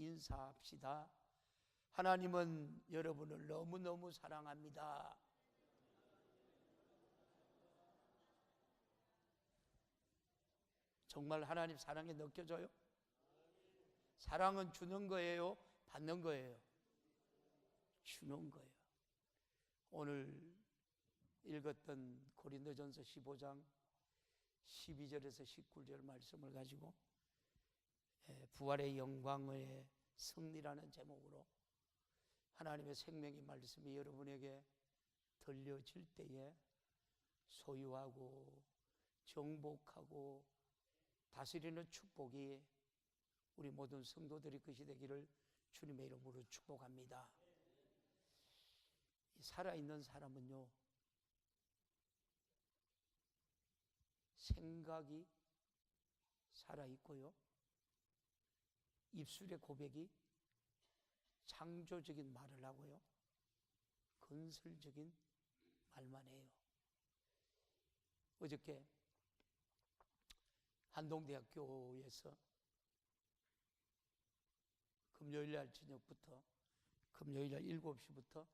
인사합시다. 하나님은 여러분을 너무너무 사랑합니다. 정말 하나님 사랑이 느껴져요? 사랑은 주는 거예요? 받는 거예요? 주는 거예요. 오늘 읽었던 고린도전서 15장 12절에서 19절 말씀을 가지고 부활의 영광의 승리라는 제목으로 하나님의 생명의 말씀이 여러분에게 들려질 때에 소유하고 정복하고 다스리는 축복이 우리 모든 성도들의 것이 되기를 주님의 이름으로 축복합니다. 살아있는 사람은요, 생각이 살아있고요, 입술의 고백이 창조적인 말을 하고요, 건설적인 말만 해요. 어저께 한동대학교에서 금요일날 저녁부터 금요일날 7시부터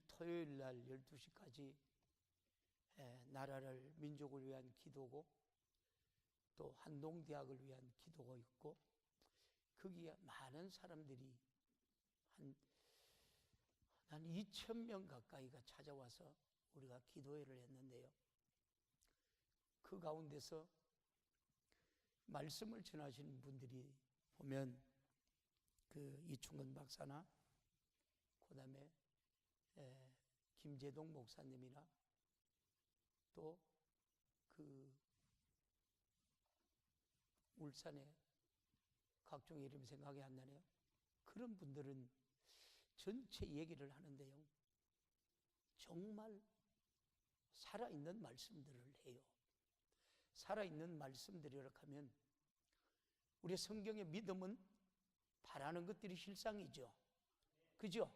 토요일날 12시까지 나라를, 민족을 위한 기도고 또 한동대학을 위한 기도가 있고, 거기에 많은 사람들이 한 2,000명 가까이가 찾아와서 우리가 기도회를 했는데요, 그 가운데서 말씀을 전하시는 분들이 보면 그 이충근 박사나 그 다음에 김재동 목사님이나 또 그 울산에 각종 이름이 생각이 안 나네요. 그런 분들은 전체 얘기를 하는데요, 정말 살아있는 말씀들을 해요. 살아있는 말씀들이라고 하면 우리 성경의 믿음은 바라는 것들이 실상이죠. 그죠?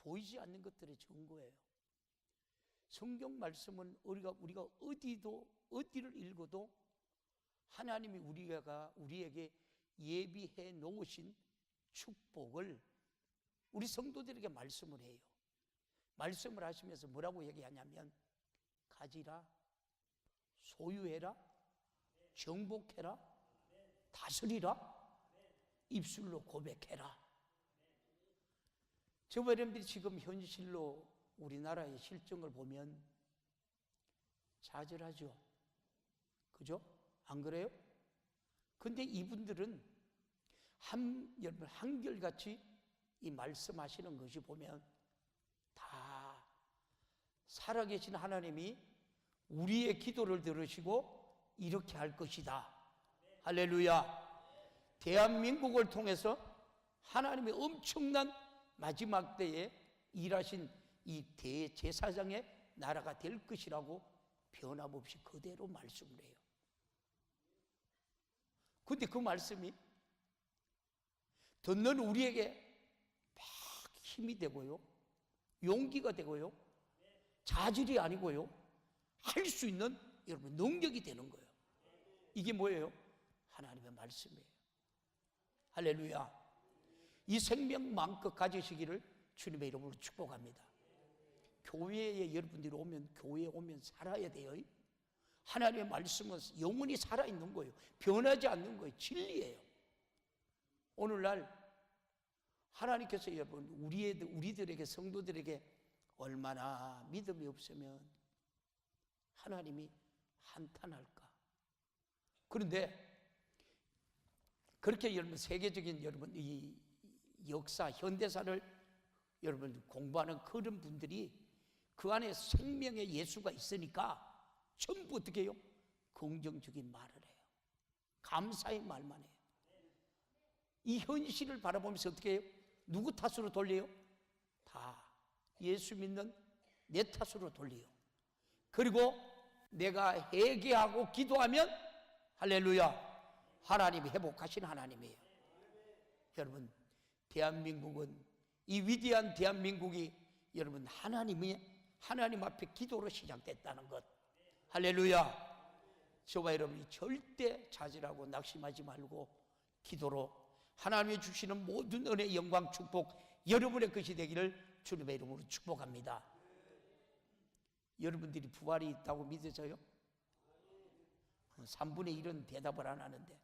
보이지 않는 것들의 증거예요. 성경 말씀은 우리가 어디를 읽어도 하나님이 우리에게 예비해 놓으신 축복을 우리 성도들에게 말씀을 해요. 말씀을 하시면서 뭐라고 얘기하냐면, 가지라, 소유해라, 정복해라, 다스리라, 입술로 고백해라. 저와 여러분들이 지금 현실로 우리나라의 실정을 보면 좌절하죠. 그죠? 안 그래요? 근데 이분들은 여러분 한결같이 이 말씀하시는 것이 보면 다 살아계신 하나님이 우리의 기도를 들으시고 이렇게 할 것이다. 할렐루야. 대한민국을 통해서 하나님의 엄청난 마지막 때에 일하신 이 대제사장의 나라가 될 것이라고 변함없이 그대로 말씀을 해요. 근데 그 말씀이 듣는 우리에게 막 힘이 되고요, 용기가 되고요, 자질이 아니고요, 할 수 있는 여러분 능력이 되는 거예요. 이게 뭐예요? 하나님의 말씀이에요. 할렐루야. 이 생명 마음껏 가지시기를 주님의 이름으로 축복합니다. 교회에 여러분들이 오면, 교회에 오면 살아야 돼요. 하나님의 말씀은 영원히 살아있는 거예요. 변하지 않는 거예요. 진리예요. 오늘날 하나님께서 여러분 우리들에게, 성도들에게 얼마나 믿음이 없으면 하나님이 한탄할까. 그런데 그렇게 여러분 세계적인 여러분 이 역사, 현대사를 여러분 공부하는 그런 분들이 그 안에 생명의 예수가 있으니까 전부 어떻게 해요? 긍정적인 말을 해요. 감사의 말만 해요. 이 현실을 바라보면서 어떻게 해요? 누구 탓으로 돌려요? 다 예수 믿는 내 탓으로 돌려요. 그리고 내가 회개하고 기도하면 할렐루야, 하나님이 회복하신 하나님이에요. 여러분, 대한민국은, 이 위대한 대한민국이 여러분 하나님 앞에 기도로 시작됐다는 것. 할렐루야. 저와 여러분이 절대 좌절하고 낙심하지 말고 기도로 하나님이 주시는 모든 은혜, 영광, 축복 여러분의 것이 되기를 주님의 이름으로 축복합니다. 여러분들이 부활이 있다고 믿어져요? 3분의 1은 대답을 안 하는데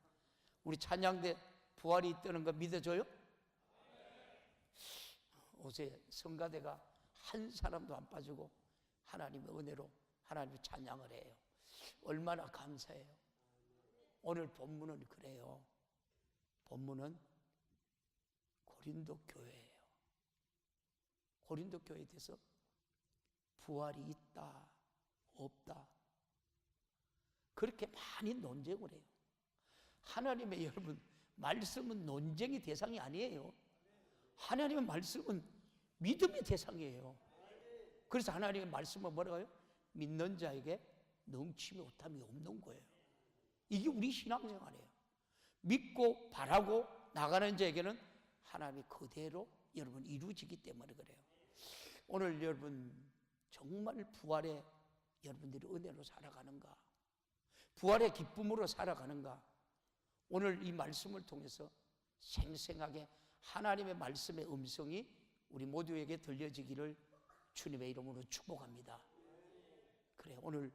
우리 찬양대 부활이 있다는 거 믿어져요? 어제 성가대가 한 사람도 안 빠지고 하나님의 은혜로 하나님의 찬양을 해요. 얼마나 감사해요. 오늘 본문은 그래요. 본문은 고린도 교회예요. 고린도 교회에 대해서 부활이 있다, 없다, 그렇게 많이 논쟁을 해요. 하나님의 여러분 말씀은 논쟁의 대상이 아니에요. 하나님의 말씀은 믿음의 대상이에요. 그래서 하나님의 말씀은 뭐라고요? 믿는 자에게 넘침이 오탐이 없는 거예요. 이게 우리 신앙생활이에요. 믿고 바라고 나가는 자에게는 하나님이 그대로 여러분 이루어지기 때문에 그래요. 오늘 여러분 정말 부활의 여러분들이 은혜로 살아가는가? 부활의 기쁨으로 살아가는가? 오늘 이 말씀을 통해서 생생하게 하나님의 말씀의 음성이 우리 모두에게 들려지기를 주님의 이름으로 축복합니다. 그래, 오늘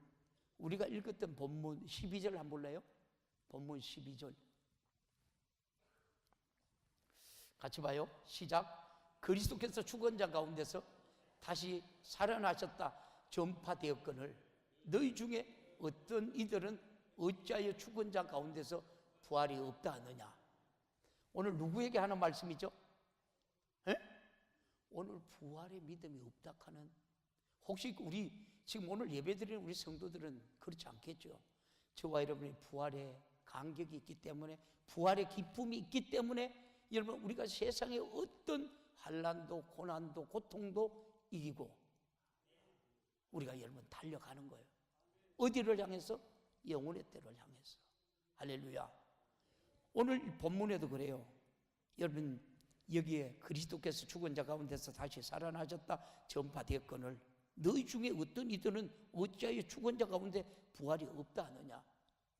우리가 읽었던 본문 12절 한번 볼래요? 본문 12절 같이 봐요. 시작. 그리스도께서 죽은 자 가운데서 다시 살아나셨다 전파되었거늘 너희 중에 어떤 이들은 어찌하여 죽은 자 가운데서 부활이 없다 하느냐. 오늘 누구에게 하는 말씀이죠? 에? 오늘 부활의 믿음이 없다 하는, 혹시 우리 지금 오늘 예배드리는 우리 성도들은 그렇지 않겠죠? 저와 여러분이 부활의 간격이 있기 때문에, 부활의 기쁨이 있기 때문에 여러분 우리가 세상의 어떤 환난도 고난도 고통도 이기고 우리가 여러분 달려가는 거예요. 어디를 향해서? 영혼의 때를 향해서. 할렐루야. 오늘 본문에도 그래요. 여러분 여기에 그리스도께서 죽은 자 가운데서 다시 살아나셨다 전파되었거늘 너희 중에 어떤 이들은 어찌하여 죽은 자 가운데 부활이 없다 하느냐.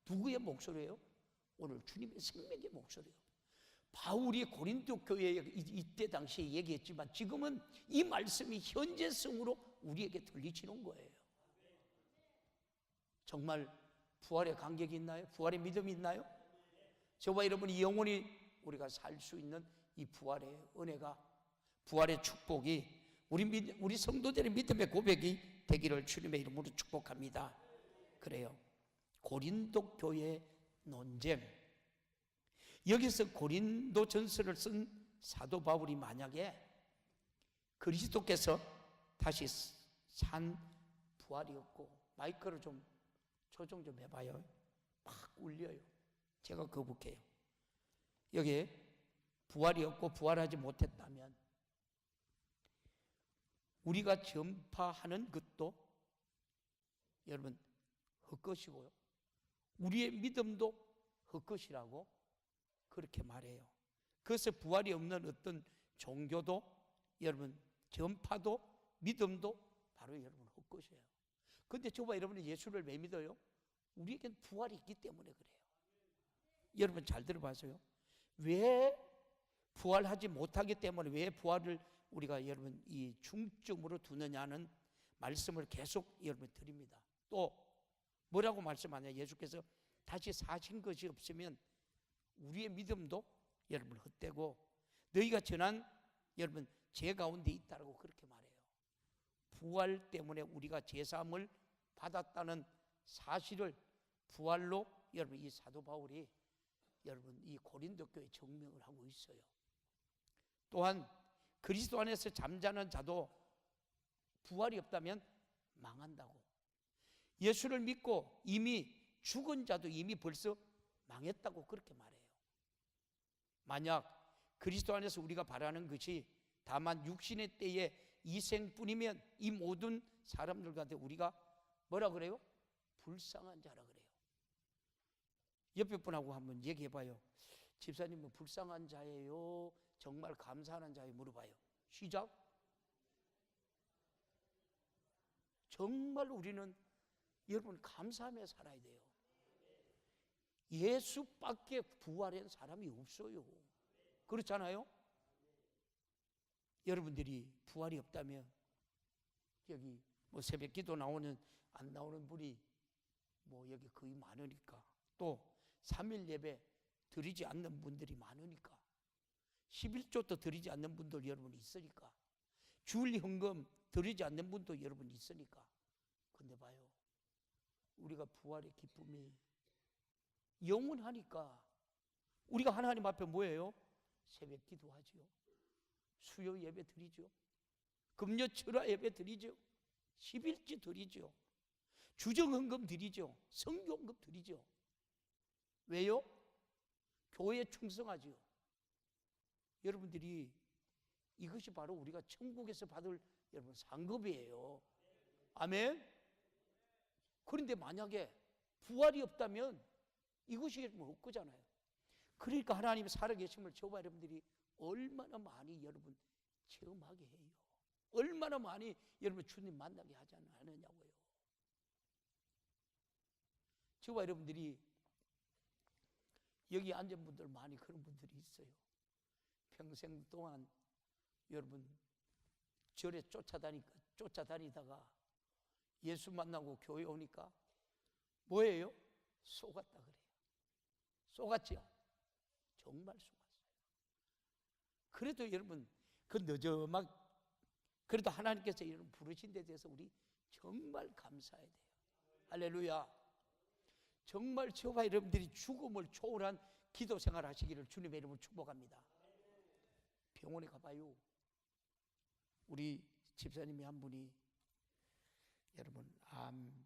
누구의 목소리예요? 오늘 주님의 생명의 목소리예요. 바울이 고린도 교회에 이때 당시에 얘기했지만 지금은 이 말씀이 현재성으로 우리에게 들리치는 거예요. 정말 부활의 간격이 있나요? 부활의 믿음이 있나요? 저와 여러분이 영원히 우리가 살 수 있는 이 부활의 은혜가, 부활의 축복이 우리 성도들의 믿음의 고백이 되기를 주님의 이름으로 축복합니다. 그래요. 고린도 교회의 논쟁. 여기서 고린도 전서를 쓴 사도 바울이 만약에 그리스도께서 다시 산 부활이었고, 마이크를 좀 조정 좀 해봐요. 막 울려요. 제가 거북해요. 여기에 부활이었고 부활하지 못했다면 우리가 전파하는 것도 여러분 헛것이고요, 우리의 믿음도 헛것이라고 그렇게 말해요. 그래서 부활이 없는 어떤 종교도 여러분 전파도 믿음도 바로 여러분 헛것이에요. 그런데 저와 여러분이 예수를 왜 믿어요? 우리에겐 부활이 있기 때문에 그래요. 여러분 잘 들어봐서요. 왜 부활하지 못하기 때문에 왜 부활을 우리가 여러분 이 중점으로 두느냐는 말씀을 계속 여러분 드립니다. 또 뭐라고 말씀하냐. 예수께서 다시 사신 것이 없으면 우리의 믿음도 여러분 헛되고 너희가 전한 여러분 죄 가운데 있다라고 그렇게 말해요. 부활 때문에 우리가 제사함을 받았다는 사실을 부활로 여러분 이 사도 바울이 여러분 이 고린도 교회에 증명을 하고 있어요. 또한 그리스도 안에서 잠자는 자도 부활이 없다면 망한다고. 예수를 믿고 이미 죽은 자도 이미 벌써 망했다고 그렇게 말해요. 만약 그리스도 안에서 우리가 바라는 것이 다만 육신의 때에 이 생뿐이면 이 모든 사람들 가운데 우리가 뭐라 그래요? 불쌍한 자라 그래요. 옆에 분하고 한번 얘기해봐요. 집사님은 불쌍한 자예요? 정말 감사하는 자예요? 물어봐요. 시작. 정말 우리는 여러분 감사하며 살아야 돼요. 예수밖에 부활한 사람이 없어요. 그렇잖아요? 여러분들이 부활이 없다면 여기 뭐 새벽 기도 나오는 안 나오는 분이 뭐 여기 거의 많으니까, 또 3일 예배 드리지 않는 분들이 많으니까, 11조도 드리지 않는 분들 여러분 있으니까, 주일 헌금 드리지 않는 분도 여러분 있으니까. 근데 봐요, 우리가 부활의 기쁨이 영원하니까 우리가 하나님 앞에 뭐예요? 새벽 기도하지요, 수요 예배 드리죠, 금요 철야 예배 드리죠, 11지 드리죠, 주정헌금 드리죠, 성교헌금 드리죠. 왜요? 교회에 충성하지요. 여러분들이 이것이 바로 우리가 천국에서 받을 여러분 상급이에요. 아멘. 그런데 만약에 부활이 없다면 이것이 뭐 없거잖아요. 그러니까 하나님의 살아계심을 저와 여러분들이 얼마나 많이 여러분 체험하게 해요. 얼마나 많이 여러분 주님 만나게 하지 않느냐고요. 저와 여러분들이 여기 앉은 분들 많이 그런 분들이 있어요. 평생 동안 여러분 절에 쫓아다니다가 예수 만나고 교회 오니까 뭐예요? 속았다 그래요. 속았죠? 정말 속았어요. 그래도 여러분 그 늦어막 그래도 하나님께서 이런 부르신 데 대해서 우리 정말 감사해야 돼요. 할렐루야. 정말 저와 여러분들이 죽음을 초월한 기도 생활 하시기를 주님의 이름으로 축복합니다. 병원에 가봐요. 우리 집사님이 한 분이 여러분 암에서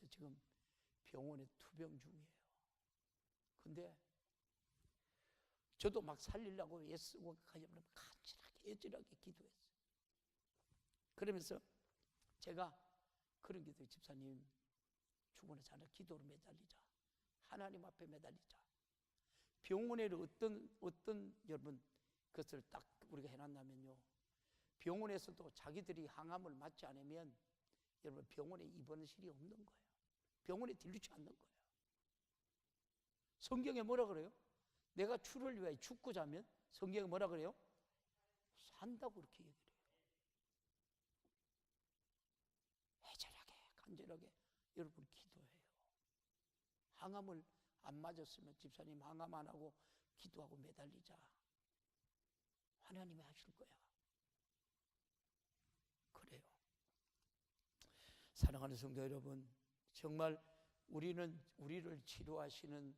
지금 병원에 투병 중이에요. 근데 저도 막 살리려고 애쓰고 간절하게 애절하게 기도했어요. 그러면서 제가 그런 기도, 집사님 죽어나 자나 기도로 매달리자, 하나님 앞에 매달리자. 병원에 어떤 여러분 것을 딱 우리가 해놨냐면요, 병원에서도 자기들이 항암을 맞지 않으면 여러분 병원에 입원실이 없는 거예요. 병원에 들리지 않는 거예요. 성경에 뭐라 그래요? 내가 주를 위하여 죽고 자면 성경에 뭐라 그래요? 산다고 그렇게 얘기를 해요. 애절하게 간절하게 여러분 기도해요. 항암을 안 맞았으면 집사님 항암 안 하고 기도하고 매달리자. 하나님이 하실 거야. 그래요. 사랑하는 성도 여러분, 정말 우리를 치료하시는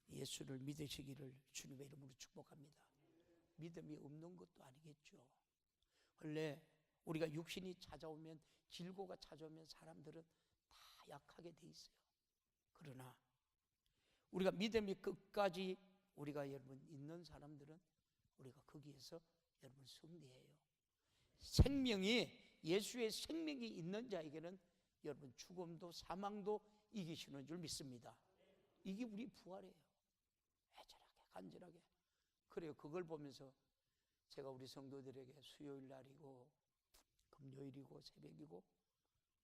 예수를 믿으시기를 주님의 이름으로 축복합니다. 믿음이 없는 것도 아니겠죠. 원래 우리가 육신이 찾아오면, 질고가 찾아오면 사람들은 다 약하게 돼 있어요. 그러나 우리가 믿음이 끝까지 우리가 여러분 있는 사람들은 우리가 거기에서 여러분 승리해요. 생명이, 예수의 생명이 있는 자에게는 여러분 죽음도 사망도 이기시는 줄 믿습니다. 이게 우리 부활이에요. 애절하게 간절하게. 그래요. 그걸 보면서 제가 우리 성도들에게 수요일 날이고 금요일이고 새벽이고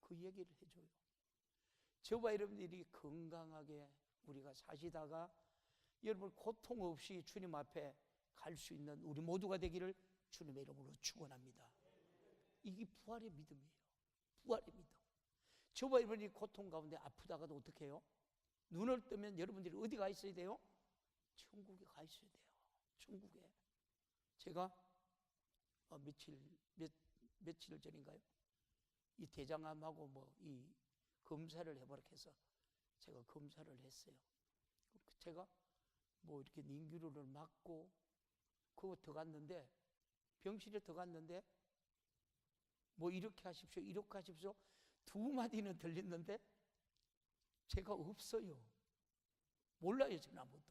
그 얘기를 해줘요. 저와 여러분들이 건강하게 우리가 사시다가 여러분 고통 없이 주님 앞에 갈 수 있는 우리 모두가 되기를 주님의 이름으로 축원합니다. 이게 부활의 믿음이에요. 부활의 믿음. 저와 여러분이 고통 가운데 아프다가도 어떻게 해요? 눈을 뜨면 여러분들이 어디 가 있어야 돼요? 천국에 가 있어야 돼요. 천국에. 제가 며칠 전인가요? 이 대장암하고 뭐 이 검사를 해보라 해서 제가 검사를 했어요. 제가 뭐 이렇게 닌기루를 맞고 그거 더 갔는데, 병실에 더 갔는데 뭐 이렇게 하십시오 이렇게 하십시오 두 마디는 들렸는데 제가 없어요. 몰라요 저는 아무도.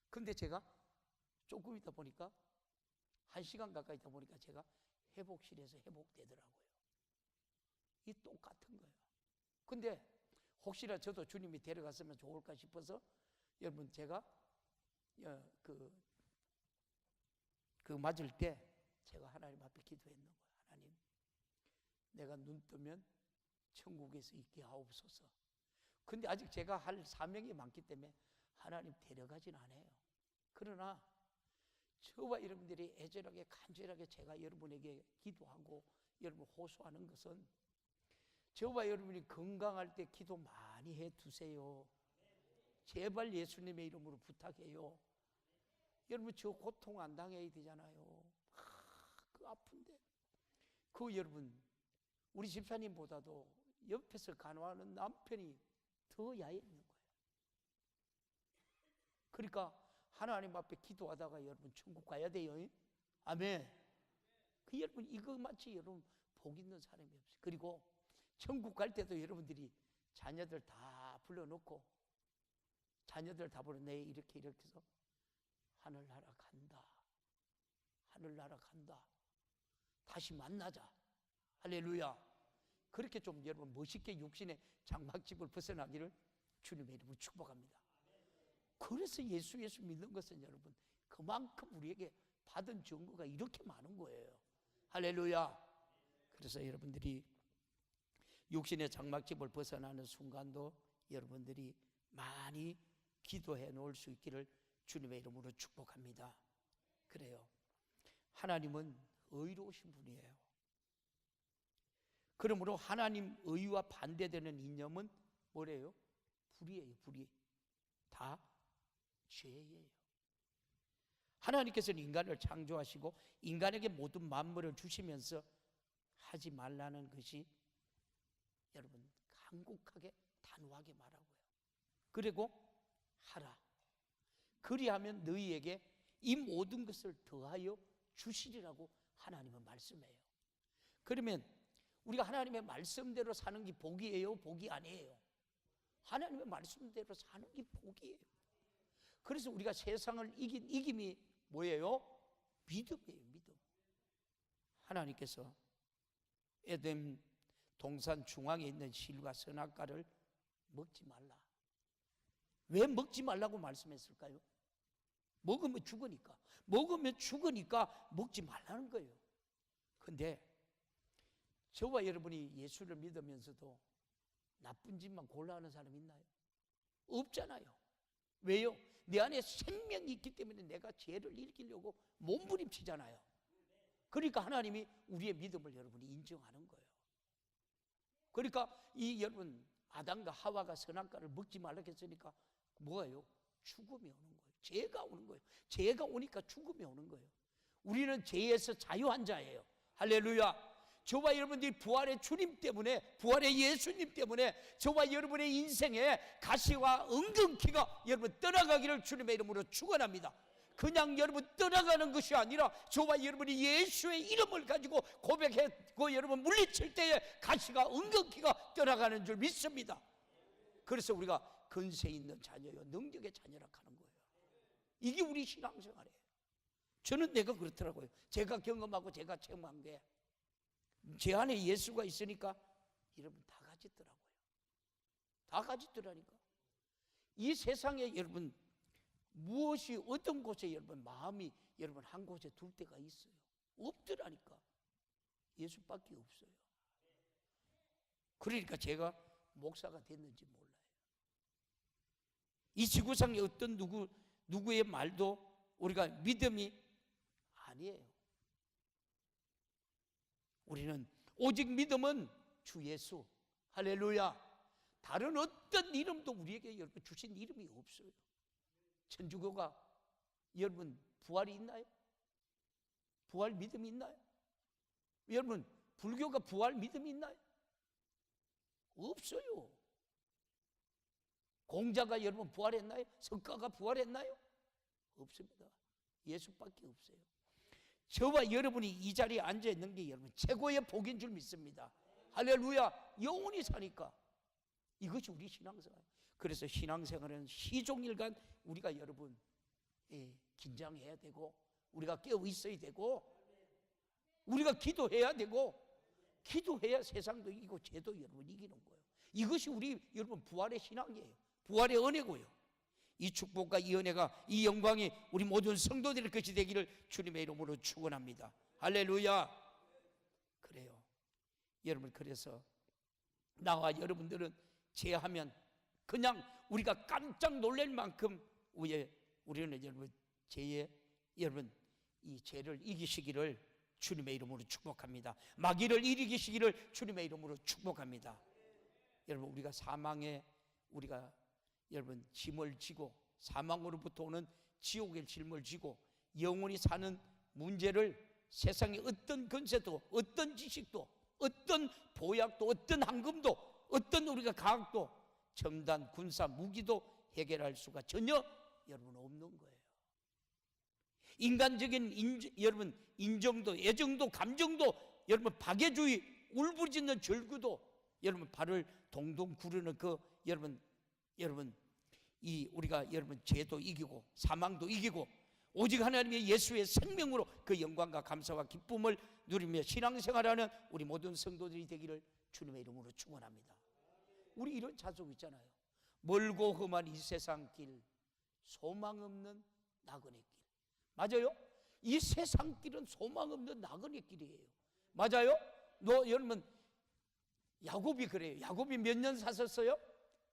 근데 제가 조금 있다 보니까 1시간 가까이 있다 보니까 제가 회복실에서 회복되더라고요. 이 똑같은 거예요. 근데 혹시나 저도 주님이 데려갔으면 좋을까 싶어서 여러분 제가 그 맞을 때 제가 하나님 앞에 기도했는 거예요. 하나님, 내가 눈 뜨면 천국에서 있게 하옵소서. 근데 아직 제가 할 사명이 많기 때문에 하나님 데려가진 않아요. 그러나 저와 여러분들이 애절하게 간절하게 제가 여러분에게 기도하고 여러분 호소하는 것은, 저와 여러분이 건강할 때 기도 많이 해 두세요. 제발 예수님의 이름으로 부탁해요. 여러분 저 고통 안 당해야 되잖아요. 그 아픈데. 그 여러분 우리 집사님보다도 옆에서 간호하는 남편이 더 야에 있는 거예요. 그러니까 하나님 앞에 기도하다가 여러분 천국 가야 돼요. 아멘. 그 여러분 이거 마치 여러분 복 있는 사람이 없어요. 그리고 천국 갈 때도 여러분들이 자녀들 다 불러놓고, 자녀들 다 불러, 내 이렇게 해서 하늘나라 간다, 하늘나라 간다, 다시 만나자, 할렐루야. 그렇게 좀 여러분 멋있게 육신의 장막집을 벗어나기를 주님의 이름으로 축복합니다. 그래서 예수 믿는 것은 여러분 그만큼 우리에게 받은 증거가 이렇게 많은 거예요. 할렐루야. 그래서 여러분들이 육신의 장막집을 벗어나는 순간도 여러분들이 많이 기도해 놓을 수 있기를 주님의 이름으로 축복합니다. 그래요. 하나님은 의로우신 분이에요. 그러므로 하나님 의와 반대되는 이념은 뭐래요? 불이에요. 불이. 다 죄예요. 하나님께서는 인간을 창조하시고 인간에게 모든 만물을 주시면서 하지 말라는 것이 여러분 간곡하게 단호하게 말하고요. 그리고 하라. 그리하면 너희에게 이 모든 것을 더하여 주시리라고 하나님은 말씀해요. 그러면 우리가 하나님의 말씀대로 사는 게 복이에요? 복이 아니에요? 하나님의 말씀대로 사는 게 복이에요. 그래서 우리가 세상을 이긴 이김이 뭐예요? 믿음이에요. 믿음. 하나님께서 에덴 동산 중앙에 있는 실과 선악과를 먹지 말라. 왜 먹지 말라고 말씀했을까요? 먹으면 죽으니까. 먹으면 죽으니까 먹지 말라는 거예요. 근데 저와 여러분이 예수를 믿으면서도 나쁜 짓만 골라하는 사람이 있나요? 없잖아요. 왜요? 내 안에 생명이 있기 때문에 내가 죄를 일으키려고 몸부림치잖아요. 그러니까 하나님이 우리의 믿음을 여러분이 인정하는 거예요. 그러니까 이 여러분 아담과 하와가 선악과를 먹지 말라고 했으니까 뭐예요? 죽음이 오는 거예요. 죄가 오는 거예요. 죄가 오니까 죽음이 오는 거예요. 우리는 죄에서 자유한 자예요. 할렐루야. 저와 여러분들이 부활의 주님 때문에, 부활의 예수님 때문에 저와 여러분의 인생에 가시와 은근키가 여러분 떠나가기를 주님의 이름으로 축원합니다. 그냥 여러분 떠나가는 것이 아니라 저와 여러분이 예수의 이름을 가지고 고백했고 여러분 물리칠 때에 가시가 은근키가 떠나가는 줄 믿습니다. 그래서 우리가 근세 있는 자녀요, 능력의 자녀라 하는 거예요. 이게 우리 신앙생활이에요. 저는 내가 그렇더라고요. 제가 경험하고 제가 체험한 게 제 안에 예수가 있으니까 여러분 다 가졌더라고요. 다 가졌더라니까. 이 세상에 여러분 무엇이 어떤 곳에 여러분 마음이 여러분 한 곳에 둘 때가 있어요? 없더라니까. 예수밖에 없어요. 그러니까 제가 목사가 됐는지 몰라요. 이 지구상에 어떤 누구의 말도 우리가 믿음이 아니에요. 우리는 오직 믿음은 주 예수. 할렐루야. 다른 어떤 이름도 우리에게 여러분 주신 이름이 없어요. 천주교가 여러분 부활이 있나요? 부활 믿음이 있나요? 여러분 불교가 부활 믿음이 있나요? 없어요. 공자가 여러분 부활했나요? 석가가 부활했나요? 없습니다. 예수밖에 없어요. 저와 여러분이 이 자리에 앉아 있는 게 여러분 최고의 복인 줄 믿습니다. 할렐루야. 영원히 사니까 이것이 우리 신앙생활. 그래서 신앙생활은 시종일관 우리가 여러분 긴장해야 되고 우리가 깨어 있어야 되고 우리가 기도해야 되고 기도해야 세상도 이기고 죄도 여러분 이기는 거예요. 이것이 우리 여러분 부활의 신앙이에요. 부활의 은혜고요. 이 축복과 이 은혜가 이 영광이 우리 모든 성도들의 것이 되기를 주님의 이름으로 축원합니다. 할렐루야. 그래요. 여러분 그래서 나와 여러분들은 죄하면 그냥 우리가 깜짝 놀랄 만큼 우리는 여러분 죄에 여러분 이 죄를 이기시기를 주님의 이름으로 축복합니다. 마귀를 이기시기를 주님의 이름으로 축복합니다. 여러분, 우리가 사망에 우리가 여러분 짐을 지고 사망으로부터 오는 지옥의 짐을 지고 영원히 사는 문제를 세상의 어떤 권세도 어떤 지식도 어떤 보약도 어떤 황금도 어떤 우리가 과학도 첨단 군사 무기도 해결할 수가 전혀 여러분 없는 거예요. 인간적인 여러분 인정도 애정도 감정도 여러분 박애주의 울부짖는 절규도 여러분 발을 동동 구르는 그 여러분 이 우리가 여러분 죄도 이기고 사망도 이기고 오직 하나님의 예수의 생명으로 그 영광과 감사와 기쁨을 누리며 신앙생활하는 우리 모든 성도들이 되기를 주님의 이름으로 축원합니다. 우리 이런 자속 있잖아요. 멀고 험한 이 세상 길 소망 없는 나그네 길. 맞아요? 이 세상 길은 소망 없는 나그네 길이에요. 맞아요? 여러분 야곱이 그래요. 야곱이 몇 년 살았어요?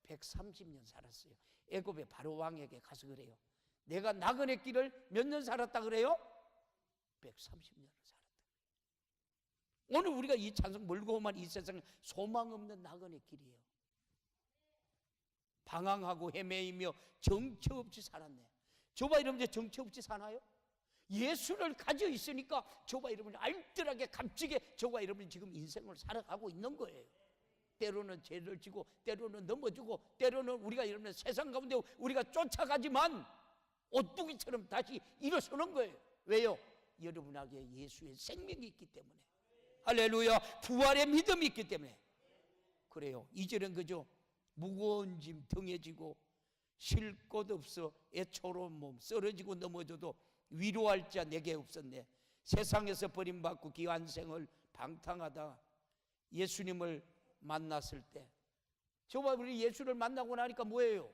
130년 살았어요. 애굽의 바로 왕에게 가서 그래요. 내가 나그네 길을 몇 년 살았다 그래요? 130년을 살았다. 오늘 우리가 이 찬송 멀고 험한 이 세상 소망 없는 나그네 길이에요. 방황하고 헤매이며 정처 없이 살았네. 저봐 여러분 정처 없이 사나요? 예수를 가지고 있으니까 저봐 여러분 알뜰하게 값지게 저봐 여러분 지금 인생을 살아가고 있는 거예요. 때로는 죄를 지고 때로는 넘어지고 때로는 우리가 여러분 세상 가운데 우리가 쫓아가지만 오뚜기처럼 다시 일어서는 거예요. 왜요? 여러분에게 예수의 생명이 있기 때문에. 할렐루야. 부활의 믿음이 있기 때문에. 그래요. 이제는 그저 무거운 짐 등에 지고 쉴 곳 없어 애처로운 몸 쓰러지고 넘어져도 위로할 자 내게 없었네. 세상에서 버림받고 귀한 생을 방탕하다 예수님을 만났을 때 저와 우리 예수를 만나고 나니까 뭐예요?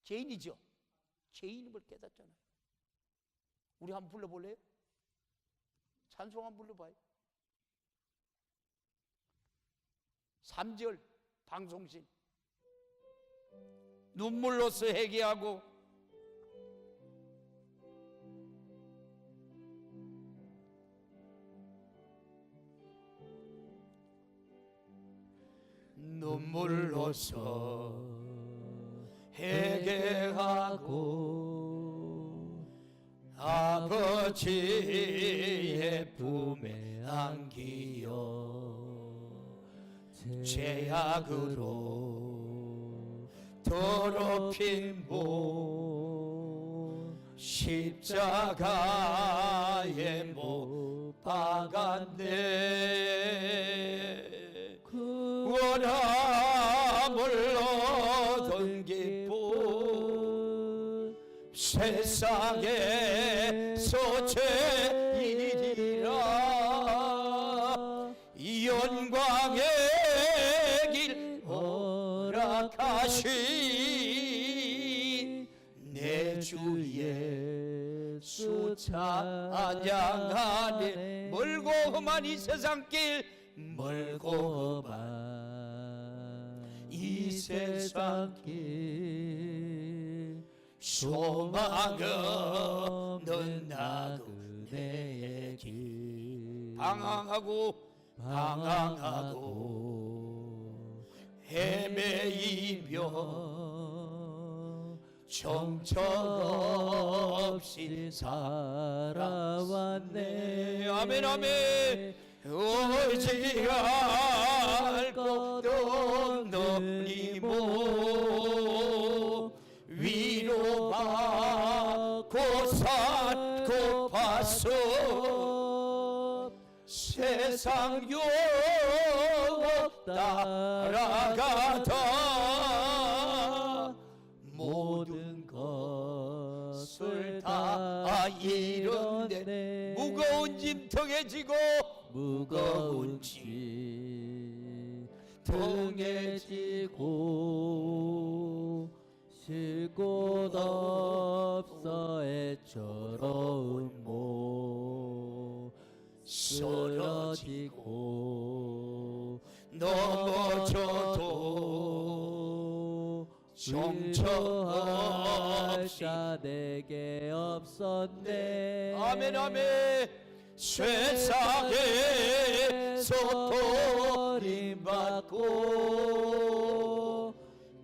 죄인이죠. 죄인임을 깨닫잖아요. 우리 한번 불러볼래요? 찬송 한번 불러봐요. 3절 방송신 눈물로써 회개하고 눈물로써 회개하고 아버지의 품에 안기어 죄악으로 더럽힌 몸 십자가에 못 박았네. 구원함을 얻은 기쁨 세상에서 죄인이라 영광의 길 허락하신 내 주 예수 찬양하네. 멀고 험한 이 세상 길 멀고 험한 이 세상 길 소망 없는 나그네의 길 방황하고 헤매이며 정처 없이 살아왔네. 아멘 아멘. 오직 알 것 없는 이 몸 위로받고 살고 봤어. 세상 유혹 따라가다 모든 것을 다 잃었네. 무거운 짐통에 지고 무거운 짐 등에 지고 쉴 곳 없어 애처로운 몸 쓰러지고 넘어져도 위로할 자 내게 없었네. 아멘 아멘. 세상에서 버림받고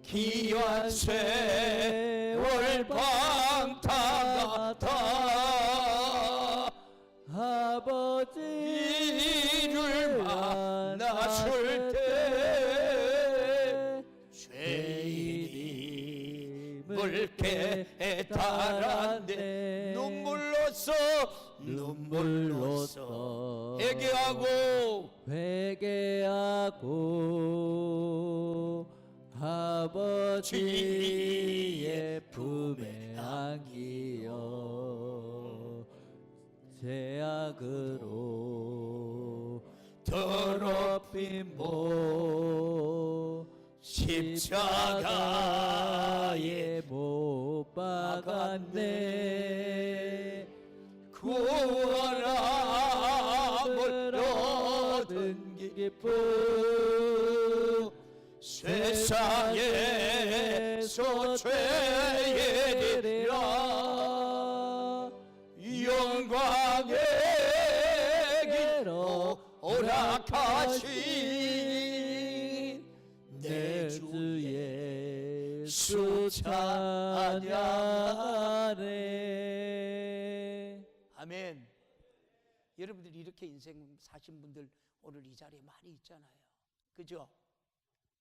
귀한 세월 방탕하다 아버지를 만났을 때 죄인이 물게 깨달았네. 눈물로써 회개하고 아버지의 품에 안기어 죄악으로 더럽힌 몸 십자가에 못 박았네. 구원함을 얻은 기쁨 세상에서 죄의 일이라 영광의 길로 오락하신 내 주 예수 찬양하네. 아멘. 여러분들이 이렇게 인생 사신 분들 오늘 이 자리에 많이 있잖아요. 그죠?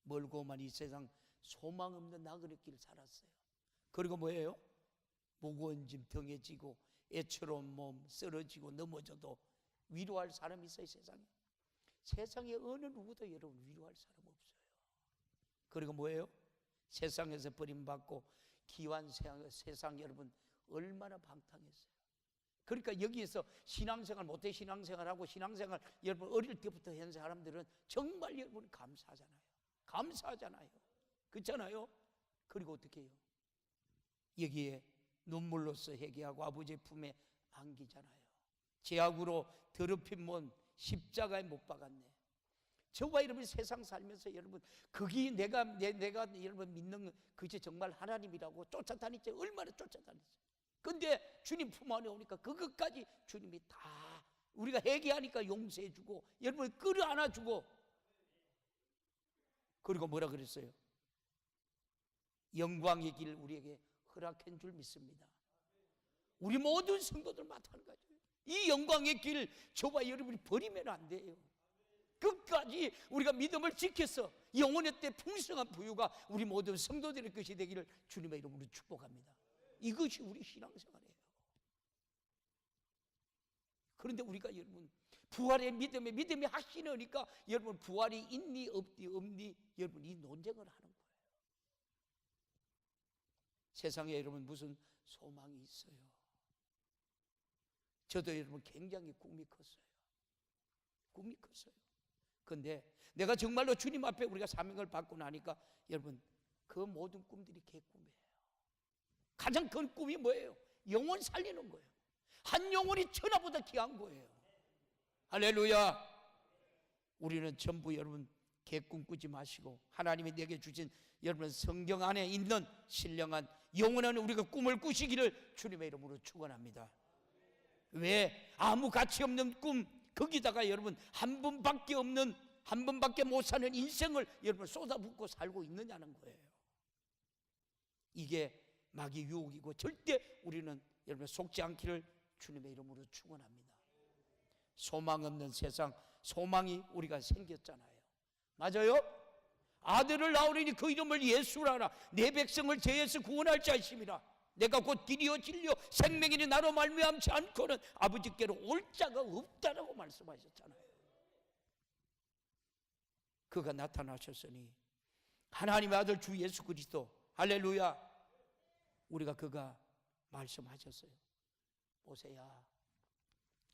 멀고만 이 세상 소망 없는 나그네 길 살았어요. 그리고 뭐예요? 무거운 짐 등에 지고 애처로운 몸 쓰러지고 넘어져도 위로할 사람이 있어요. 세상에 어느 누구도 여러분 위로할 사람 없어요. 그리고 뭐예요? 세상에서 버림받고 기환 세상 여러분 얼마나 방탕했어요. 그러니까 여기에서 신앙생활 못해 신앙생활하고 신앙생활 여러분 어릴 때부터 한 사람들은 정말 여러분 감사하잖아요. 그렇잖아요. 그리고 어떻게 해요? 여기에 눈물로써 회개하고 아버지의 품에 안기잖아요. 죄악으로 더럽힌 몸 십자가에 못 박았네. 저와 여러분 세상 살면서 여러분 그게 내가 여러분 믿는 그게 정말 하나님이라고 쫓아다니죠. 얼마나 쫓아다니죠. 근데 주님 품 안에 오니까 그것까지 주님이 다 우리가 회개하니까 용서해주고 여러분 끌어안아주고 그리고 뭐라 그랬어요? 영광의 길 우리에게 허락한 줄 믿습니다. 우리 모든 성도들 마찬가지예요. 이 영광의 길 저와 여러분이 버리면 안 돼요. 끝까지 우리가 믿음을 지켜서 영원의 때 풍성한 부유가 우리 모든 성도들의 것이 되기를 주님의 이름으로 축복합니다. 이것이 우리 신앙생활이에요. 그런데 우리가 여러분 부활의 믿음이 확신이 오니까 여러분 부활이 있니 없니 여러분 이 논쟁을 하는 거예요. 세상에 여러분 무슨 소망이 있어요? 저도 여러분 굉장히 꿈이 컸어요. 그런데 내가 정말로 주님 앞에 우리가 사명을 받고 나니까 여러분 그 모든 꿈들이 개꿈이에요. 가장 큰 꿈이 뭐예요? 영혼 살리는 거예요. 한 영혼이 천하보다 귀한 거예요. 할렐루야. 우리는 전부 여러분 개꿈 꾸지 마시고 하나님이 내게 주신 여러분 성경 안에 있는 신령한 영원한 우리가 꿈을 꾸시기를 주님의 이름으로 축원합니다. 왜? 아무 가치 없는 꿈 거기다가 여러분 한 번밖에 못 사는 인생을 여러분 쏟아붓고 살고 있느냐는 거예요. 이게 마귀 유혹이고 절대 우리는 여러분 속지 않기를 주님의 이름으로 축원합니다. 소망 없는 세상 소망이 우리가 생겼잖아요. 맞아요? 아들을 낳으리니 그 이름을 예수라 하라. 내 백성을 죄에서 구원할 자이심이라. 내가 곧 길이요 진리요 생명이니 나로 말미암지 않고는 아버지께로 올 자가 없다라고 말씀하셨잖아요. 그가 나타나셨으니 하나님의 아들 주 예수 그리스도 할렐루야. 우리가 그가 말씀하셨어요.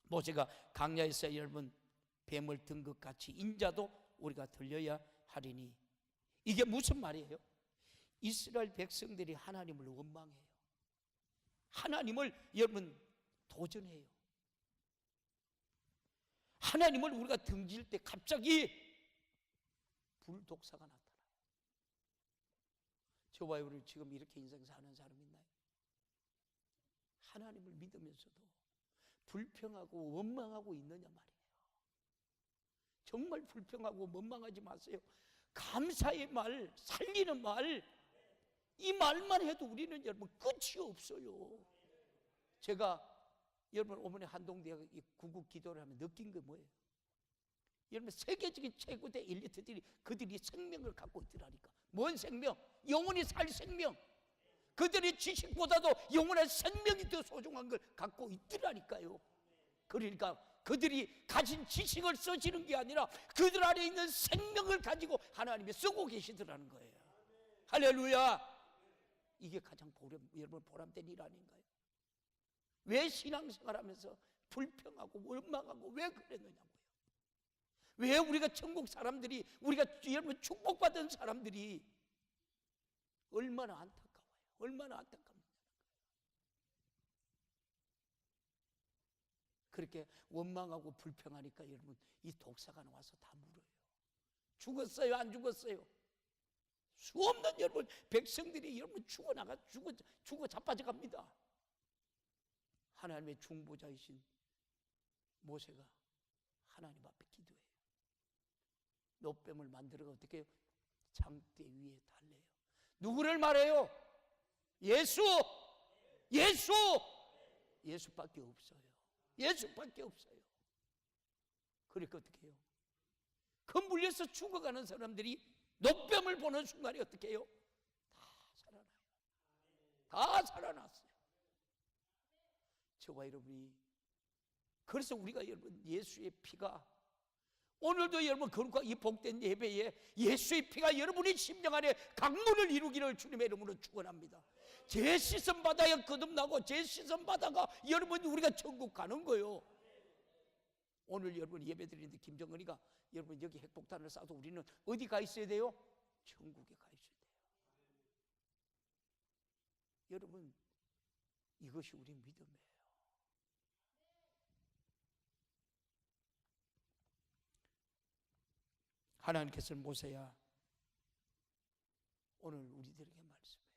모세가 강야에서 여러분 뱀을 든 것 같이 인자도 우리가 들려야 하리니. 이게 무슨 말이에요? 이스라엘 백성들이 하나님을 원망해요. 하나님을 여러분 도전해요. 하나님을 우리가 등질 때 갑자기 불독사가 나타나요. 저와 여러분 지금 이렇게 인생 사는 사람 있나요? 하나님을 믿으면서도 불평하고 원망하고 있느냐 말이에요. 정말 불평하고 원망하지 마세요. 감사의 말, 살리는 말, 이 말만 해도 우리는 여러분 끝이 없어요. 제가 여러분 오번에 한동대학 구국 기도를 하면 느낀 게 뭐예요? 여러분 세계적인 최고대 엘리트들이 그들이 생명을 갖고 있더라니까. 뭔 생명? 영원히 살 생명. 그들의 지식보다도 영원한 생명이 더 소중한 걸 갖고 있더라니까요. 그러니까 그들이 가진 지식을 써지는 게 아니라 그들 안에 있는 생명을 가지고 하나님이 쓰고 계시더라는 거예요. 할렐루야. 이게 가장 여러분 보람된 일 아닌가요? 왜 신앙생활하면서 불평하고 원망하고 왜 그랬느냐고요. 왜 우리가 천국 사람들이, 우리가 여러분 축복받은 사람들이 얼마나 안타까워요. 얼마나 안타깝느냐는 거예요. 그렇게 원망하고 불평하니까 여러분 이 독사가 나와서 다 물어요. 죽었어요? 안 죽었어요? 수없는 여러분 백성들이 여러분 죽어 자빠져 갑니다. 하나님의 중보자이신 모세가 하나님 앞에 기도해요. 노뱀을 만들어가 어떻게 해요? 장대 위에 달래요. 누구를 말해요? 예수! 예수! 예수밖에 없어요. 예수밖에 없어요. 그러니까 어떻게 해요? 그 물려서 죽어가는 사람들이 노뱀을 보는 순간에 어떻게 해요? 다 살아나요. 다 살아났어요. 저와 여러분이, 그래서 우리가 여러분 예수의 피가, 오늘도 여러분 거룩한 이 복된 예배에 예수의 피가 여러분의 심령 안에 강물을 이루기를 주님의 이름으로 축원합니다. 제 씻음 바다에 거듭나고 제 씻음 바다가 여러분 우리가 천국 가는 거예요. 오늘 여러분 예배 드리는데 김정은이가 여러분 여기 핵폭탄을 쏴도 우리는 어디 가 있어야 돼요? 천국에 가 있어야 돼요. 여러분 이것이 우리 믿음이에요. 하나님께서는 모세야 오늘 우리들에게 말씀해요.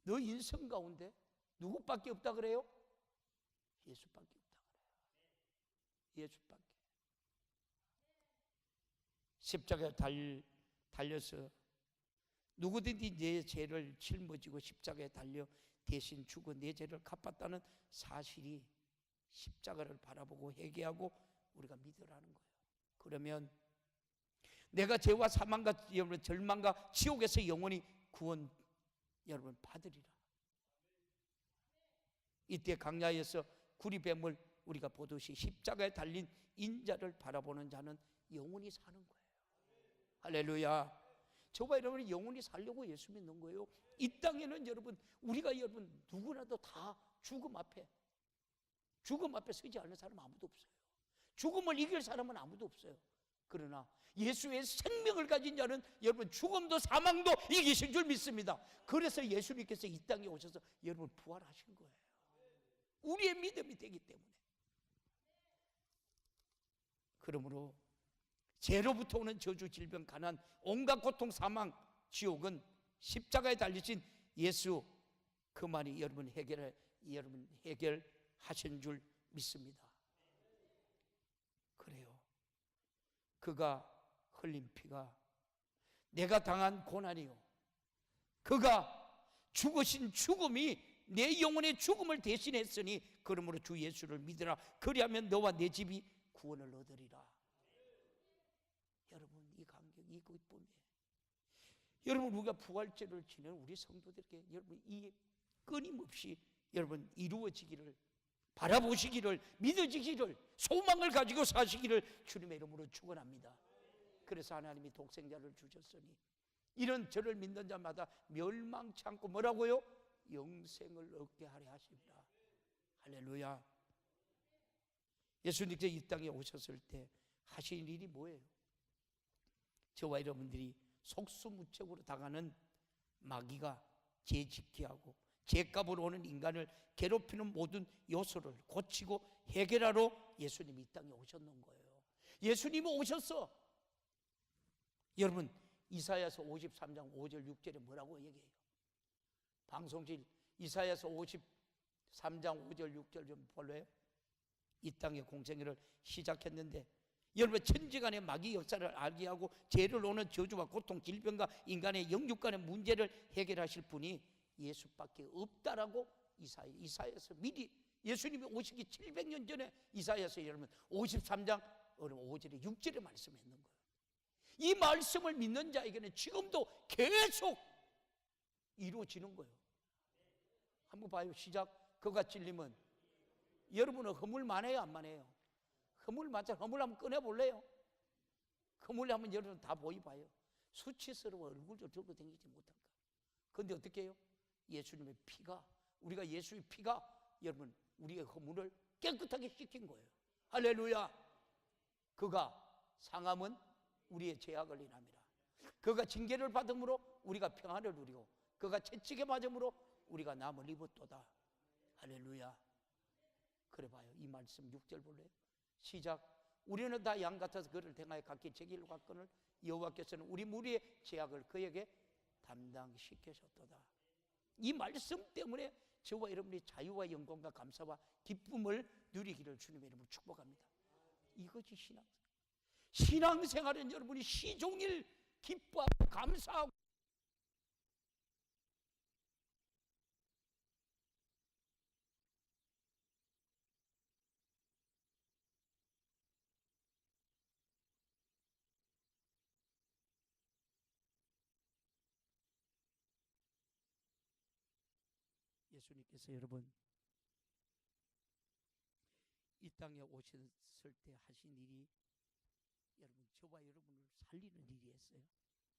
너 인생 가운데 누구밖에 없다 그래요? 예수밖에 없다 그래요. 예수밖에. 십자가에 달려서 누구든지 내 죄를 짊어지고 십자가에 달려 대신 죽어 내 죄를 갚았다는 사실이 십자가를 바라보고 회개하고 우리가 믿으라는 거예요. 그러면 내가 죄와 사망과 여러분 절망과 지옥에서 영원히 구원 여러분 받으리라. 이때 강야에서 구리뱀을 우리가 보듯이 십자가에 달린 인자를 바라보는 자는 영원히 사는 거예요. 할렐루야. 저와 여러분이 영원히 살려고 예수 믿는 거예요. 이 땅에는 여러분 우리가 여러분 누구라도 다 죽음 앞에 서지 않는 사람 아무도 없어요. 죽음을 이길 사람은 아무도 없어요. 그러나 예수의 생명을 가진 자는 여러분 죽음도 사망도 이기신 줄 믿습니다. 그래서 예수님께서 이 땅에 오셔서 여러분 부활하신 거예요. 우리의 믿음이 되기 때문에. 그러므로 죄로부터 오는 저주, 질병, 가난, 온갖 고통, 사망, 지옥은 십자가에 달리신 예수 그만이 여러분 해결하신 줄 믿습니다. 그래요. 그가 흘린 피가 내가 당한 고난이요, 그가 죽으신 죽음이 내 영혼의 죽음을 대신했으니 그러므로 주 예수를 믿으라. 그리하면 너와 내 집이 구원을 얻으리라. 여러분 이 감격, 이 기쁨에 여러분 우리가 부활절을 지내는 우리 성도들에게 여러분 이 끊임없이 여러분 이루어지기를 바라보시기를, 믿어지기를, 소망을 가지고 사시기를 주님의 이름으로 축원합니다. 그래서 하나님이 독생자를 주셨으니 이런 저를 믿는 자마다 멸망치 않고 뭐라고요? 영생을 얻게 하려 하십니다. 할렐루야. 예수님께서 이 땅에 오셨을 때 하신 일이 뭐예요? 저와 여러분들이 속수무책으로 당하는 마귀가 죄짓게 하고 죄값으로 오는 인간을 괴롭히는 모든 요소를 고치고 해결하러 예수님이 이 땅에 오셨는 거예요. 예수님이 오셔서 여러분 이사야서 53장 5절 6절에 뭐라고 얘기해요? 방송실 이사야서 53장 5절 6절 좀 볼래요? 이 땅의 공생애를 시작했는데 여러분 천지간의 마귀 역사를 알게 하고 죄를 오는 저주와 고통, 질병과 인간의 영육 간의 문제를 해결하실 분이 예수밖에 없다라고 이사야서 미리 예수님이 오시기 700년 전에 이사야서 여러분 53장 5절에 6절에 말씀했는 거예요. 이 말씀을 믿는 자에게는 지금도 계속 이루어지는 거예요. 한번 봐요. 시작. 그가 찔리면 여러분은 허물 많아요, 안 많아요? 허물 많잖아요. 허물 한번 꺼내볼래요? 허물 하면 여러분 다 보이봐요. 수치스러워 얼굴도 들고 다니지 못한가. 그런데 어떻게 해요? 예수님의 피가, 우리가 예수의 피가 여러분 우리의 허물을 깨끗하게 씻긴 거예요. 할렐루야. 그가 상함은 우리의 죄악을 인함이라. 그가 징계를 받음으로 우리가 평안을 누리고 그가 채찍에 맞음으로 우리가 남을 입었도다. 할렐루야. 그래 봐요. 이 말씀 6절 볼래요? 시작. 우리는 다 양 같아서 그를 행하여 각기 제 길로 갔거늘 여호와께서는 우리 무리의 죄악을 그에게 담당시키셨도다. 이 말씀 때문에 저와 여러분이 자유와 영광과 감사와 기쁨을 누리기를 주님의 이름으로 축복합니다. 이것이 신앙생활은 여러분이 시종일 기뻐하고 감사하고 예수님께서 여러분 이 땅에 오셨을 때 하신 일이 여러분 저와 여러분을 살리는 일이었어요.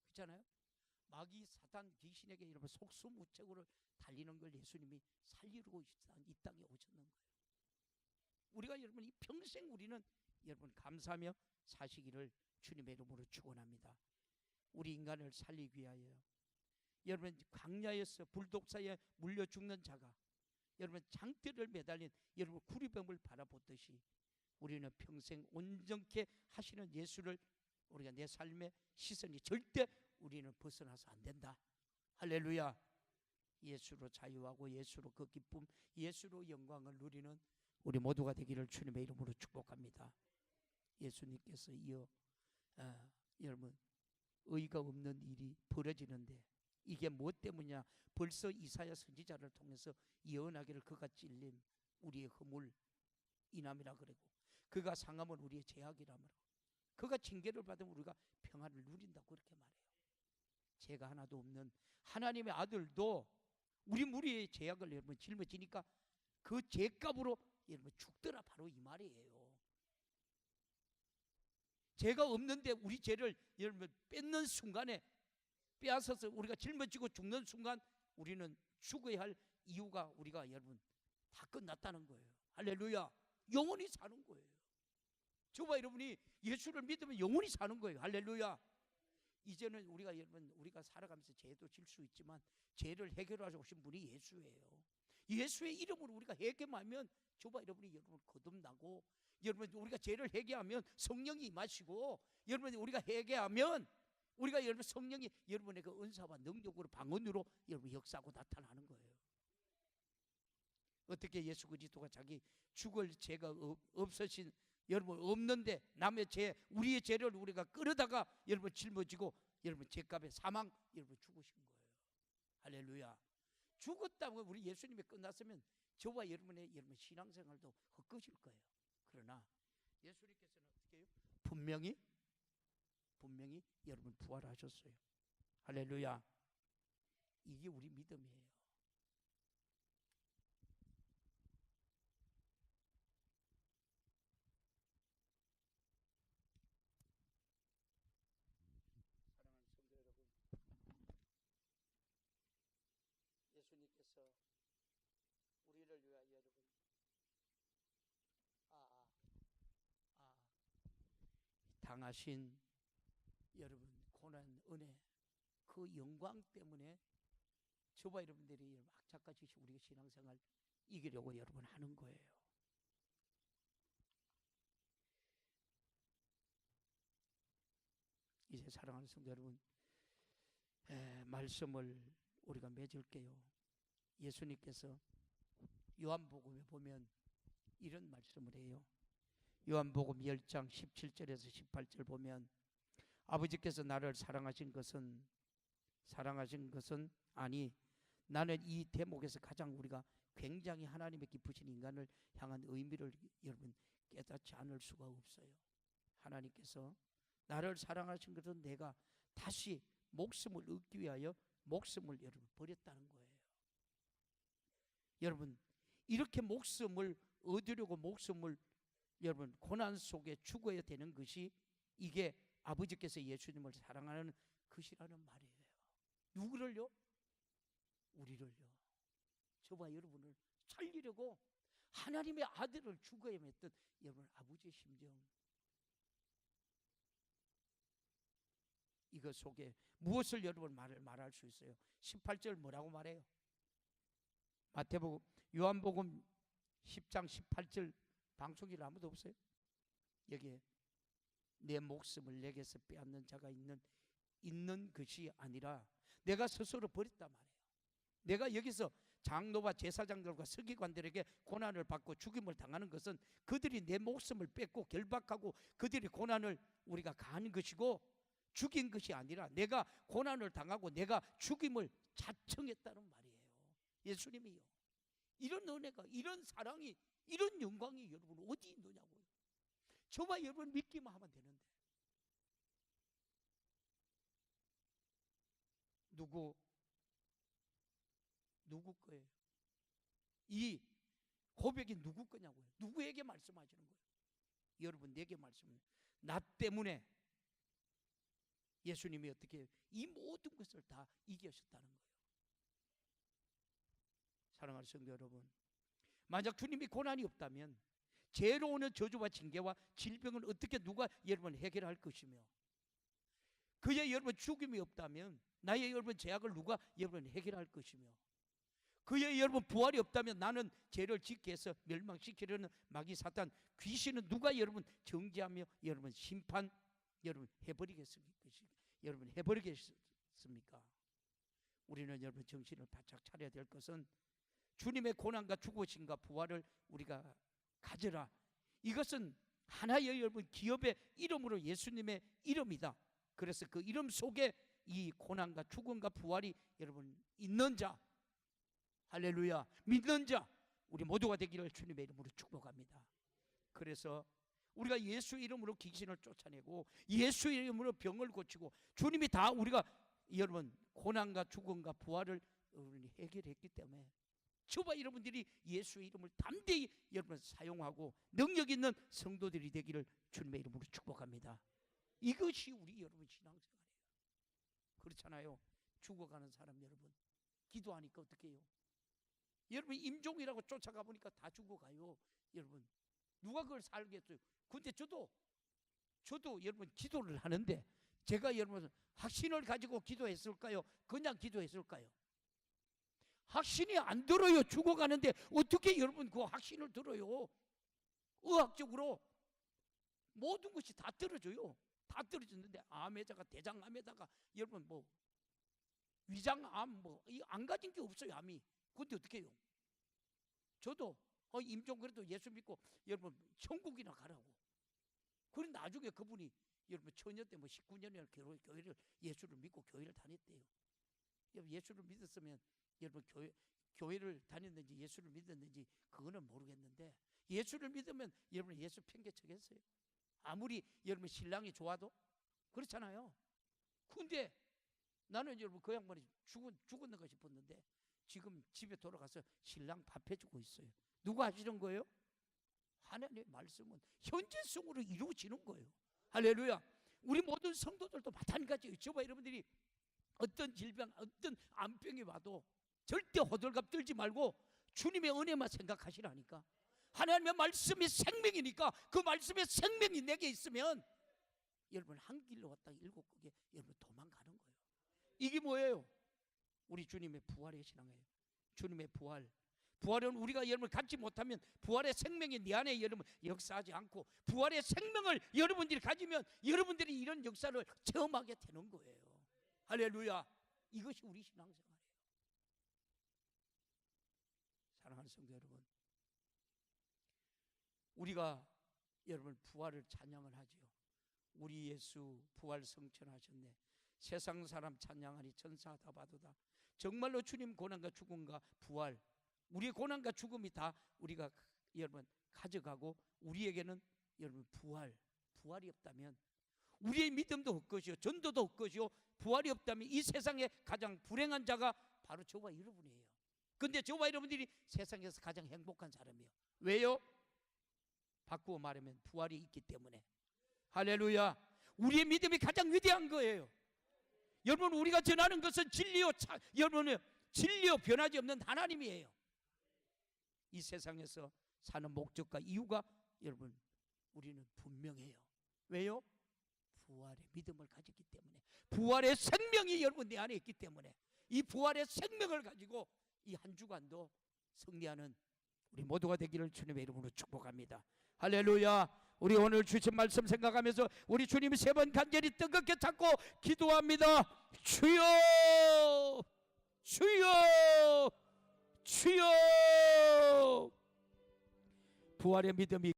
그렇잖아요? 마귀 사탄 귀신에게 여러분 속수무책으로 달리는 걸 예수님이 살리려고 이 땅에 오셨는 거예요. 우리가 여러분 이 평생 우리는 여러분 감사하며 사시기를 주님의 이름으로 축원합니다. 우리 인간을 살리기 위하여 여러분 광야에서 불독사에 물려 죽는 자가 여러분 장대를 매달린 여러분 구리병을 바라보듯이 우리는 평생 온전케 하시는 예수를 우리가 내 삶의 시선이 절대 우리는 벗어나서 안 된다. 할렐루야. 예수로 자유하고 예수로 그 기쁨, 예수로 영광을 누리는 우리 모두가 되기를 주님의 이름으로 축복합니다. 예수님께서 여러분 의가 없는 일이 벌어지는데 이게 무엇 때문이냐? 벌써 이사야 선지자를 통해서 예언하기를 그가 찔림 우리의 허물 인함이라 그러고 그가 상함은 우리의 죄악이라며 그가 징계를 받으면 우리가 평안을 누린다고 그렇게 말해요. 죄가 하나도 없는 하나님의 아들도 우리 무리의 죄악을 여러분 짊어지니까 그 죄값으로 여러분 죽더라 바로 이 말이에요. 죄가 없는데 우리 죄를 여러분 뺏는 순간에 빼앗아서 우리가 짊어지고 죽는 순간 우리는 죽어야 할 이유가 우리가 여러분 다 끝났다는 거예요. 할렐루야. 영원히 사는 거예요. 저와 여러분이 예수를 믿으면 영원히 사는 거예요. 할렐루야. 이제는 우리가 여러분 우리가 살아가면서 죄도 질 수 있지만 죄를 해결하러 오신 분이 예수예요. 예수의 이름으로 우리가 회개하면 저와 여러분이 여러분 거듭나고 여러분 우리가 죄를 회개하면 성령이 임하시고 여러분 우리가 회개하면 우리가 여러분 성령이 여러분의 그 은사와 능력으로 방언으로 여러분 역사하고 나타나는 거예요. 어떻게 예수 그리스도가 자기 죽을 죄가 없으신 여러분 없는데 남의 죄 우리의 죄를 우리가 끌어다가 여러분 짊어지고 여러분 죄값에 사망 여러분 죽으신 거예요. 할렐루야. 죽었다고 우리 예수님이 끝났으면 저와 여러분의 여러분 신앙생활도 헛것일 거예요. 그러나 예수님께서는 어떻게 해요? 분명히 여러분 부활하셨어요. 할렐루야. 이게 우리 믿음이에요. 사랑하는 성도 여러분, 예수님께서 우리를 위하여 여러분 당하신 여러분 고난 은혜 그 영광 때문에 저와 여러분들이 악착같이 우리의 신앙생활 이기려고 여러분 하는 거예요. 이제 사랑하는 성도 여러분 말씀을 우리가 맺을게요. 예수님께서 요한복음에 보면 이런 말씀을 해요. 요한복음 10장 17절에서 18절 보면 아버지께서 나를 사랑하신 것은 아니 나는 이 대목에서 가장 우리가 굉장히 하나님의 기쁘신 인간을 향한 의미를 여러분 깨닫지 않을 수가 없어요. 하나님께서 나를 사랑하신 것은 내가 다시 목숨을 얻기 위하여 목숨을 여러분 버렸다는 거예요. 여러분 이렇게 목숨을 얻으려고 목숨을 여러분 고난 속에 죽어야 되는 것이 이게 아버지께서 예수님을 사랑하는 것이라는 말이에요. 누구를요? 우리를요. 저와 여러분을 살리려고 하나님의 아들을 죽어야 했던 여러분 아버지의 심정, 이것 속에 무엇을 여러분 말할 수 있어요? 18절 뭐라고 말해요? 마태복음 요한복음 10장 18절 방송일 아무도 없어요? 여기에 내 목숨을 내게서 빼앗는 자가 있는 것이 아니라 내가 스스로 버렸단 말이에요. 내가 여기서 장로와 제사장들과 서기관들에게 고난을 받고 죽임을 당하는 것은 그들이 내 목숨을 뺏고 결박하고 그들이 고난을 우리가 가하는 것이고 죽인 것이 아니라 내가 고난을 당하고 내가 죽임을 자청했다는 말이에요. 예수님이요. 이런 은혜가, 이런 사랑이, 이런 영광이 여러분 어디 있느냐고요. 저와 여러분 믿기만 하면 되는데 누구 거예요? 이 고백이 누구 거냐고요. 누구에게 말씀하시는 거예요? 여러분 내게 말씀해요. 나 때문에 예수님이 어떻게 이 모든 것을 다 이기셨다는 거예요. 사랑하는 성도 여러분, 만약 주님이 고난이 없다면 죄로 오는 저주와 징계와 질병을 어떻게 누가 여러분 해결할 것이며, 그의 여러분 죽음이 없다면 나의 여러분 죄악을 누가 여러분 해결할 것이며, 그의 여러분 부활이 없다면 나는 죄를 짓게 해서 멸망시키려는 마귀 사탄 귀신은 누가 여러분 정죄하며 여러분 심판 여러분 해버리겠습니까? 우리는 여러분 정신을 바짝 차려야 될 것은 주님의 고난과 죽으심과 부활을 우리가 가져라. 이것은 하나의 여러분 기업의 이름으로 예수님의 이름이다. 그래서 그 이름 속에 이 고난과 죽음과 부활이 여러분 있는 자, 할렐루야, 믿는 자 우리 모두가 되기를 주님의 이름으로 축복합니다. 그래서 우리가 예수 이름으로 귀신을 쫓아내고 예수 이름으로 병을 고치고 주님이 다 우리가 여러분 고난과 죽음과 부활을 해결했기 때문에 저와 여러분들이 예수 이름을 담대히 여러분 사용하고 능력 있는 성도들이 되기를 주님의 이름으로 축복합니다. 이것이 우리 여러분 신앙생활이에요. 그렇잖아요. 죽어가는 사람 여러분 기도하니까 어떻게 해요? 여러분 임종이라고 쫓아가 보니까 다 죽어가요. 여러분 누가 그걸 살겠어요? 근데 저도 여러분 기도를 하는데 제가 여러분 확신을 가지고 기도했을까요? 그냥 기도했을까요? 확신이 안 들어요. 죽어가는데 어떻게 여러분 그 확신을 들어요? 의학적으로 모든 것이 다 떨어져요. 다 떨어졌는데 암에다가 대장암에다가 여러분 뭐 위장암 뭐 안 가진 게 없어요. 암이. 근데 어떻게 해요? 저도 임종 그래도 예수 믿고 여러분 천국이나 가라고. 그런데 나중에 그분이 여러분 처녀 때 뭐 19년이나 교회를 예수를 믿고 교회를 다녔대요. 예수를 믿었으면 여러분 교회를 다녔는지 예수를 믿었는지 그거는 모르겠는데 예수를 믿으면 여러분 예수 편개치겠어요? 아무리 여러분 신랑이 좋아도 그렇잖아요. 근데 나는 여러분 그 양반이 죽었는가 싶었는데 지금 집에 돌아가서 신랑 밥 해주고 있어요. 누가 하시는 거예요? 하나님의 말씀은 현재성으로 이루어지는 거예요. 할렐루야. 우리 모든 성도들도 마찬가지예요. 저와 여러분들이 어떤 질병, 어떤 암병이 와도 절대 호들갑 떨지 말고 주님의 은혜만 생각하시라니까. 하나님의 말씀이 생명이니까 그 말씀의 생명이 내게 있으면 여러분 한 길로 왔다가 일곱 곡에 여러분 도망가는 거예요. 이게 뭐예요? 우리 주님의 부활의 신앙이에요. 주님의 부활은 우리가 여러분 갖지 못하면 부활의 생명이 내 안에 여러분 역사하지 않고 부활의 생명을 여러분들이 가지면 여러분들이 이런 역사를 체험하게 되는 거예요. 할렐루야. 이것이 우리 신앙생활이에요. 사랑하는 성도 여러분, 우리가 여러분 부활을 찬양을 하지요. 우리 예수 부활 성천하셨네. 세상 사람 찬양하니 천사 다 봐도다. 정말로 주님 고난과 죽음과 부활, 우리의 고난과 죽음이 다 우리가 여러분 가져가고, 우리에게는 여러분 부활이 없다면 우리의 믿음도 헛것이요, 전도도 헛것이요, 부활이 없다면 이 세상에 가장 불행한 자가 바로 저와 여러분이에요. 근데 저와 여러분들이 세상에서 가장 행복한 사람이에요. 왜요? 바꾸어 말하면 부활이 있기 때문에. 할렐루야. 우리의 믿음이 가장 위대한 거예요. 여러분, 우리가 전하는 것은 진리요, 여러분은 진리요 변하지 없는 하나님이에요. 이 세상에서 사는 목적과 이유가 여러분 우리는 분명해요. 왜요? 부활의 믿음을 가졌기 때문에, 부활의 생명이 여러분 내 안에 있기 때문에, 이 부활의 생명을 가지고 이 한 주간도 승리하는 우리 모두가 되기를 주님의 이름으로 축복합니다. 할렐루야. 우리 오늘 주신 말씀 생각하면서 우리 주님 세 번 간절히 뜨겁게 찾고 기도합니다. 주여, 주여, 주여. 부활의 믿음이